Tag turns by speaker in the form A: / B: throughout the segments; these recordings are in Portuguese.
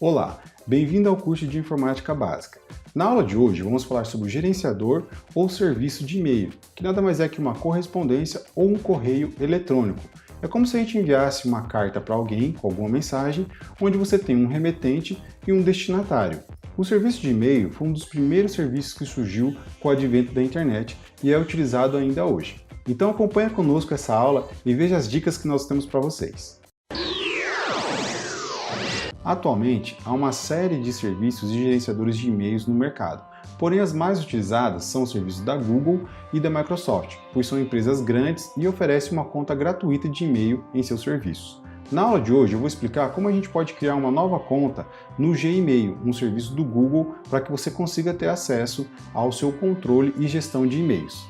A: Olá, bem-vindo ao curso de Informática Básica. Na aula de hoje vamos falar sobre o gerenciador ou serviço de e-mail, que nada mais é que uma correspondência ou um correio eletrônico. É como se a gente enviasse uma carta para alguém com alguma mensagem, onde você tem um remetente e um destinatário. O serviço de e-mail foi um dos primeiros serviços que surgiu com o advento da internet e é utilizado ainda hoje. Então acompanhe conosco essa aula e veja as dicas que nós temos para vocês. Atualmente, há uma série de serviços e gerenciadores de e-mails no mercado, porém as mais utilizadas são os serviços da Google e da Microsoft, pois são empresas grandes e oferecem uma conta gratuita de e-mail em seus serviços. Na aula de hoje eu vou explicar como a gente pode criar uma nova conta no Gmail, um serviço do Google, para que você consiga ter acesso ao seu controle e gestão de e-mails.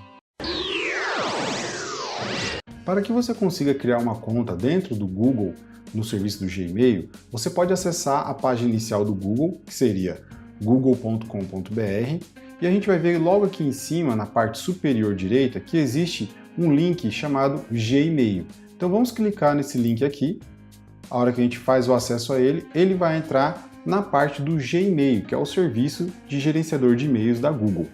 A: Para que você consiga criar uma conta dentro do Google, no serviço do Gmail, você pode acessar a página inicial do Google, que seria google.com.br, e a gente vai ver logo aqui em cima, na parte superior direita, que existe um link chamado Gmail. Então vamos clicar nesse link aqui. A hora que a gente faz o acesso a ele, ele vai entrar na parte do Gmail, que é o serviço de gerenciador de e-mails da Google.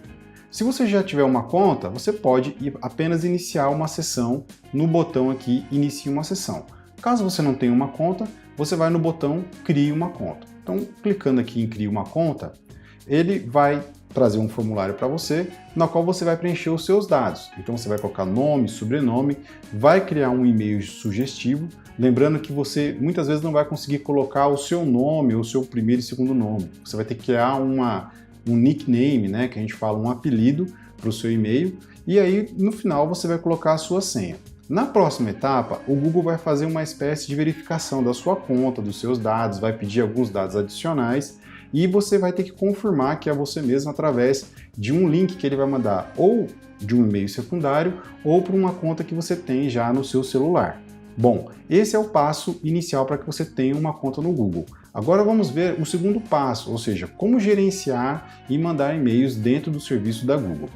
A: Se você já tiver uma conta, você pode apenas iniciar uma sessão no botão aqui, Inicie uma sessão. Caso você não tenha uma conta, você vai no botão Crie uma conta. Então, clicando aqui em Crie uma conta, ele vai trazer um formulário para você, na qual você vai preencher os seus dados. Então, você vai colocar nome, sobrenome, vai criar um e-mail sugestivo, lembrando que você muitas vezes não vai conseguir colocar o seu nome ou o seu primeiro e segundo nome. Você vai ter que criar um nickname, né, que a gente fala, um apelido para o seu e-mail, e aí no final você vai colocar a sua senha. Na próxima etapa, o Google vai fazer uma espécie de verificação da sua conta, dos seus dados, vai pedir alguns dados adicionais e você vai ter que confirmar que é você mesmo através de um link que ele vai mandar ou de um e-mail secundário ou para uma conta que você tem já no seu celular. Bom, esse é o passo inicial para que você tenha uma conta no Google. Agora vamos ver o segundo passo, ou seja, como gerenciar e mandar e-mails dentro do serviço da Google.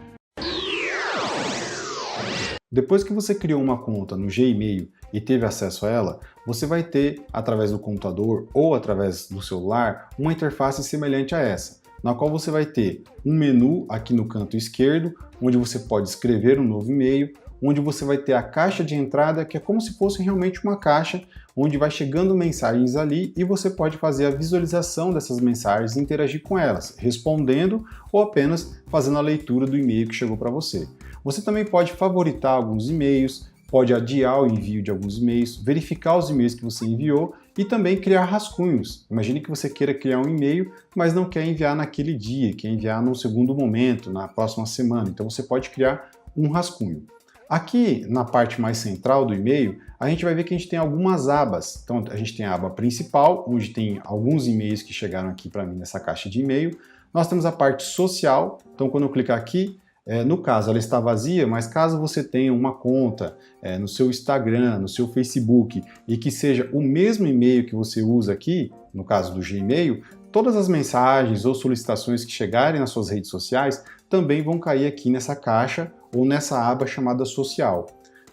A: Depois que você criou uma conta no Gmail e teve acesso a ela, você vai ter, através do computador ou através do celular, uma interface semelhante a essa, na qual você vai ter um menu aqui no canto esquerdo, onde você pode escrever um novo e-mail, onde você vai ter a caixa de entrada, que é como se fosse realmente uma caixa, onde vai chegando mensagens ali e você pode fazer a visualização dessas mensagens e interagir com elas, respondendo ou apenas fazendo a leitura do e-mail que chegou para você. Você também pode favoritar alguns e-mails, pode adiar o envio de alguns e-mails, verificar os e-mails que você enviou e também criar rascunhos. Imagine que você queira criar um e-mail, mas não quer enviar naquele dia, quer enviar num segundo momento, na próxima semana. Então você pode criar um rascunho. Aqui na parte mais central do e-mail, a gente vai ver que a gente tem algumas abas. Então a gente tem a aba principal, onde tem alguns e-mails que chegaram aqui para mim nessa caixa de e-mail. Nós temos a parte social, então quando eu clicar aqui, no caso ela está vazia, mas caso você tenha uma conta no seu Instagram, no seu Facebook, e que seja o mesmo e-mail que você usa aqui, no caso do Gmail, todas as mensagens ou solicitações que chegarem nas suas redes sociais também vão cair aqui nessa caixa ou nessa aba chamada social.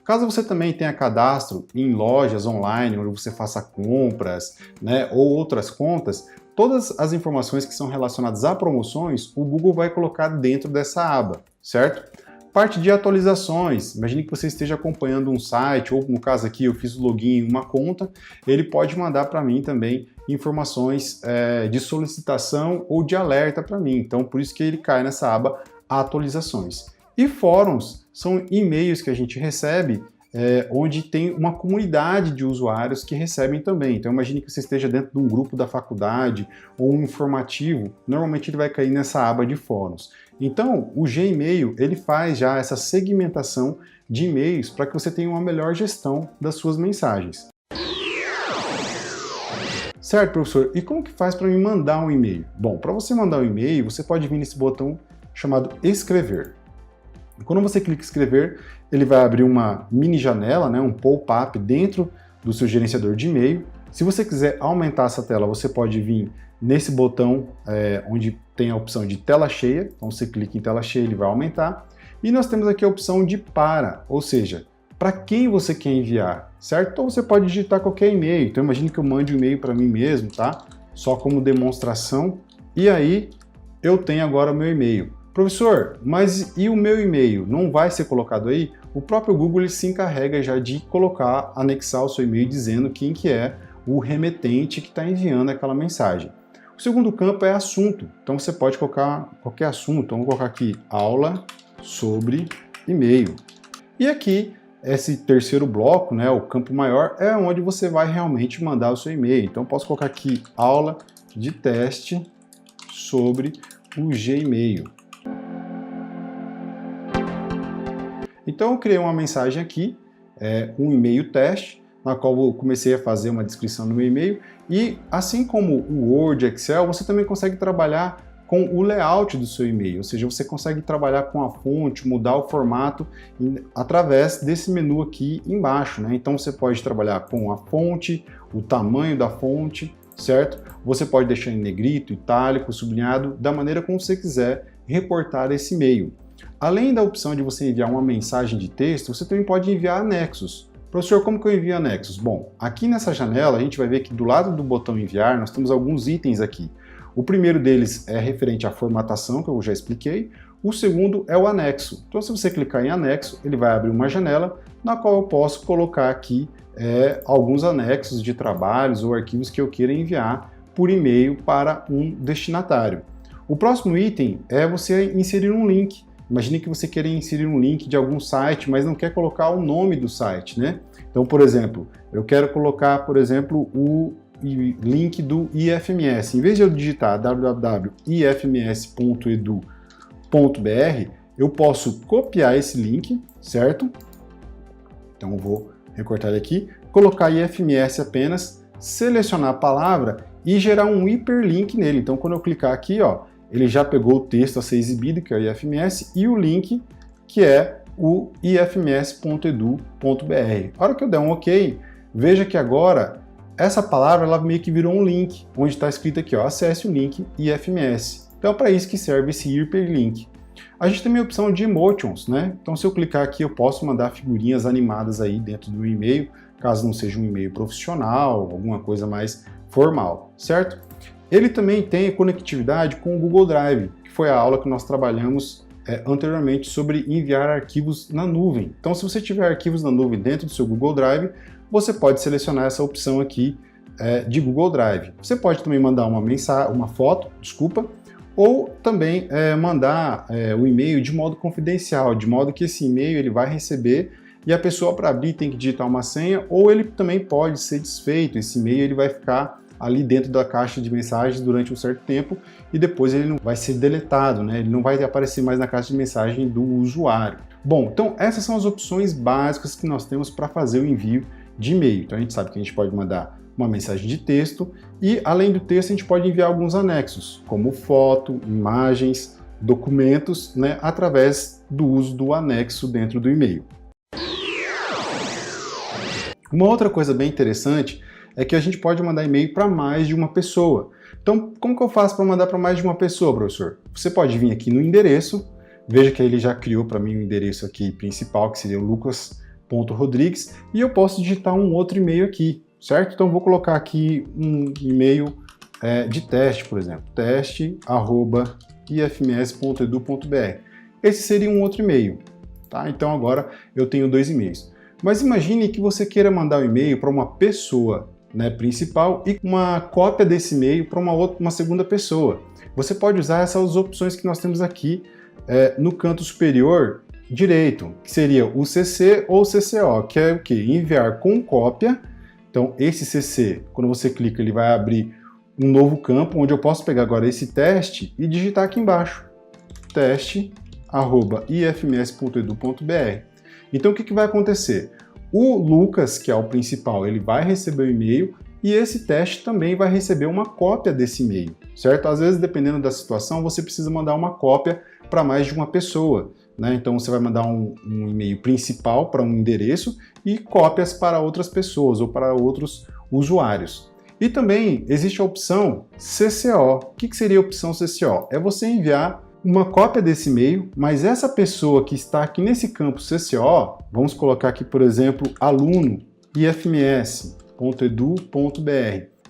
A: Caso você também tenha cadastro em lojas online, onde você faça compras, né, ou outras contas, todas as informações que são relacionadas a promoções, o Google vai colocar dentro dessa aba, certo? Parte de atualizações, imagine que você esteja acompanhando um site, ou no caso aqui eu fiz o login em uma conta, ele pode mandar para mim também informações de solicitação ou de alerta para mim, então por isso que ele cai nessa aba atualizações. E fóruns são e-mails que a gente recebe onde tem uma comunidade de usuários que recebem também. Então imagine que você esteja dentro de um grupo da faculdade ou um informativo, normalmente ele vai cair nessa aba de fóruns. Então o Gmail ele faz já essa segmentação de e-mails para que você tenha uma melhor gestão das suas mensagens. Certo, professor, e como que faz para me mandar um e-mail? Bom, para você mandar um e-mail, você pode vir nesse botão chamado Escrever. Quando você clica em escrever, ele vai abrir uma mini janela, né, um pop-up dentro do seu gerenciador de e-mail. Se você quiser aumentar essa tela, você pode vir nesse botão onde tem a opção de tela cheia. Então você clica em tela cheia, ele vai aumentar. E nós temos aqui a opção de para, ou seja, para quem você quer enviar, certo? Então você pode digitar qualquer e-mail. Então imagine que eu mande um e-mail para mim mesmo, tá? só como demonstração, e aí eu tenho agora o meu e-mail. Professor, mas e o meu e-mail? Não vai ser colocado aí? O próprio Google ele se encarrega já de colocar, anexar o seu e-mail dizendo quem que é o remetente que está enviando aquela mensagem. O segundo campo é assunto, então você pode colocar qualquer assunto, então vou colocar aqui aula sobre e-mail. E aqui, esse terceiro bloco, né, o campo maior, é onde você vai realmente mandar o seu e-mail. Então posso colocar aqui aula de teste sobre o Gmail. Então eu criei uma mensagem aqui, um e-mail teste, na qual eu comecei a fazer uma descrição do meu e-mail, e assim como o Word, Excel, você também consegue trabalhar com o layout do seu e-mail, ou seja, você consegue trabalhar com a fonte, mudar o formato através desse menu aqui embaixo, né? Então você pode trabalhar com a fonte, o tamanho da fonte, certo? Você pode deixar em negrito, itálico, sublinhado, da maneira como você quiser reportar esse e-mail. Além da opção de você enviar uma mensagem de texto, você também pode enviar anexos. Professor, como que eu envio anexos? Bom, aqui nessa janela a gente vai ver que do lado do botão enviar nós temos alguns itens aqui. O primeiro deles é referente à formatação, que eu já expliquei. O segundo é o anexo. Então se você clicar em anexo, ele vai abrir uma janela na qual eu posso colocar aqui alguns anexos de trabalhos ou arquivos que eu queira enviar por e-mail para um destinatário. O próximo item é você inserir um link. Imagine que você queira inserir um link de algum site, mas não quer colocar o nome do site, né? Então, por exemplo, eu quero colocar, por exemplo, o link do IFMS. Em vez de eu digitar www.ifms.edu.br, eu posso copiar esse link, certo? Então, eu vou recortar ele aqui, colocar IFMS apenas, selecionar a palavra e gerar um hiperlink nele. Então, quando eu clicar aqui, ó, ele já pegou o texto a ser exibido, que é o IFMS, e o link, que é o ifms.edu.br. A hora que eu der um OK, veja que agora essa palavra ela meio que virou um link, onde está escrito aqui, ó, acesse o link IFMS. Então é para isso que serve esse hiperlink. A gente tem a opção de emotions, né? Então se eu clicar aqui, eu posso mandar figurinhas animadas aí dentro do e-mail, caso não seja um e-mail profissional, alguma coisa mais formal, certo? Ele também tem conectividade com o Google Drive, que foi a aula que nós trabalhamos anteriormente sobre enviar arquivos na nuvem. Então, se você tiver arquivos na nuvem dentro do seu Google Drive, você pode selecionar essa opção aqui de Google Drive. Você pode também mandar uma foto, ou também mandar o e-mail de modo confidencial, de modo que esse e-mail ele vai receber e a pessoa para abrir tem que digitar uma senha, ou ele também pode ser desfeito. Esse e-mail ele vai ficar ali dentro da caixa de mensagens durante um certo tempo e depois ele não vai ser deletado, né? Ele não vai aparecer mais na caixa de mensagem do usuário. Bom, então essas são as opções básicas que nós temos para fazer o envio de e-mail. Então a gente sabe que a gente pode mandar uma mensagem de texto e além do texto a gente pode enviar alguns anexos, como foto, imagens, documentos, né? Através do uso do anexo dentro do e-mail. Uma outra coisa bem interessante é que a gente pode mandar e-mail para mais de uma pessoa. Então, como que eu faço para mandar para mais de uma pessoa, professor? Você pode vir aqui no endereço, veja que ele já criou para mim o endereço aqui principal, que seria o lucas.rodrigues, e eu posso digitar um outro e-mail aqui, certo? Então, vou colocar aqui um e-mail de teste, por exemplo, teste@ifms.edu.br. Esse seria um outro e-mail, tá? Então, agora eu tenho dois e-mails. Mas imagine que você queira mandar um e-mail para uma pessoa, né, principal e uma cópia desse e-mail para uma segunda pessoa. Você pode usar essas opções que nós temos aqui no canto superior direito, que seria o CC ou CCO, que é o que? Enviar com cópia. Então esse CC, quando você clica, ele vai abrir um novo campo, onde eu posso pegar agora esse teste e digitar aqui embaixo, teste@ifms.edu.br. Então o que vai acontecer? O Lucas, que é o principal, ele vai receber o e-mail e esse teste também vai receber uma cópia desse e-mail, certo? Às vezes, dependendo da situação, você precisa mandar uma cópia para mais de uma pessoa, né? Então você vai mandar um e-mail principal para um endereço e cópias para outras pessoas ou para outros usuários. E também existe a opção CCO. O que seria a opção CCO? É você enviar uma cópia desse e-mail, mas essa pessoa que está aqui nesse campo CCO, vamos colocar aqui, por exemplo, aluno ifms.edu.br.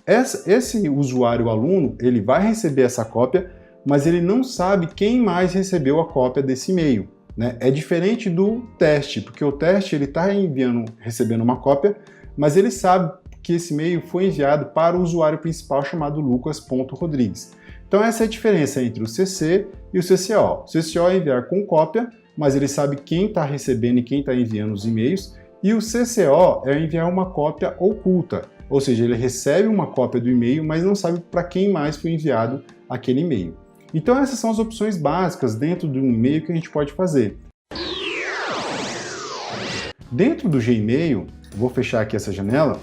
A: Esse usuário aluno, ele vai receber essa cópia, mas ele não sabe quem mais recebeu a cópia desse e-mail, né? É diferente do teste, porque o teste ele está recebendo uma cópia, mas ele sabe que esse e-mail foi enviado para o usuário principal chamado lucas.rodrigues. Então essa é a diferença entre o CC e o CCO. O CCO é enviar com cópia, mas ele sabe quem está recebendo e quem está enviando os e-mails, e o CCO é enviar uma cópia oculta, ou seja, ele recebe uma cópia do e-mail, mas não sabe para quem mais foi enviado aquele e-mail. Então essas são as opções básicas dentro de um e-mail que a gente pode fazer. Dentro do Gmail, vou fechar aqui essa janela,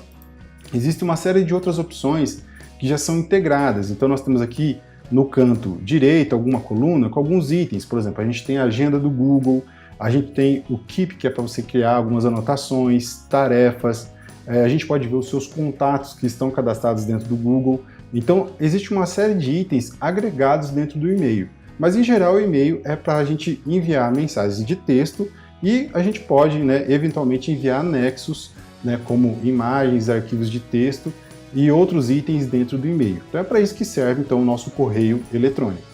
A: existe uma série de outras opções que já são integradas. Então nós temos aqui no canto direito alguma coluna com alguns itens. Por exemplo, a gente tem a agenda do Google, a gente tem o Keep, que é para você criar algumas anotações, tarefas, a gente pode ver os seus contatos que estão cadastrados dentro do Google. Então existe uma série de itens agregados dentro do e-mail. Mas em geral o e-mail é para a gente enviar mensagens de texto e a gente pode, eventualmente enviar anexos, como imagens, arquivos de texto e outros itens dentro do e-mail. Então é para isso que serve então o nosso correio eletrônico.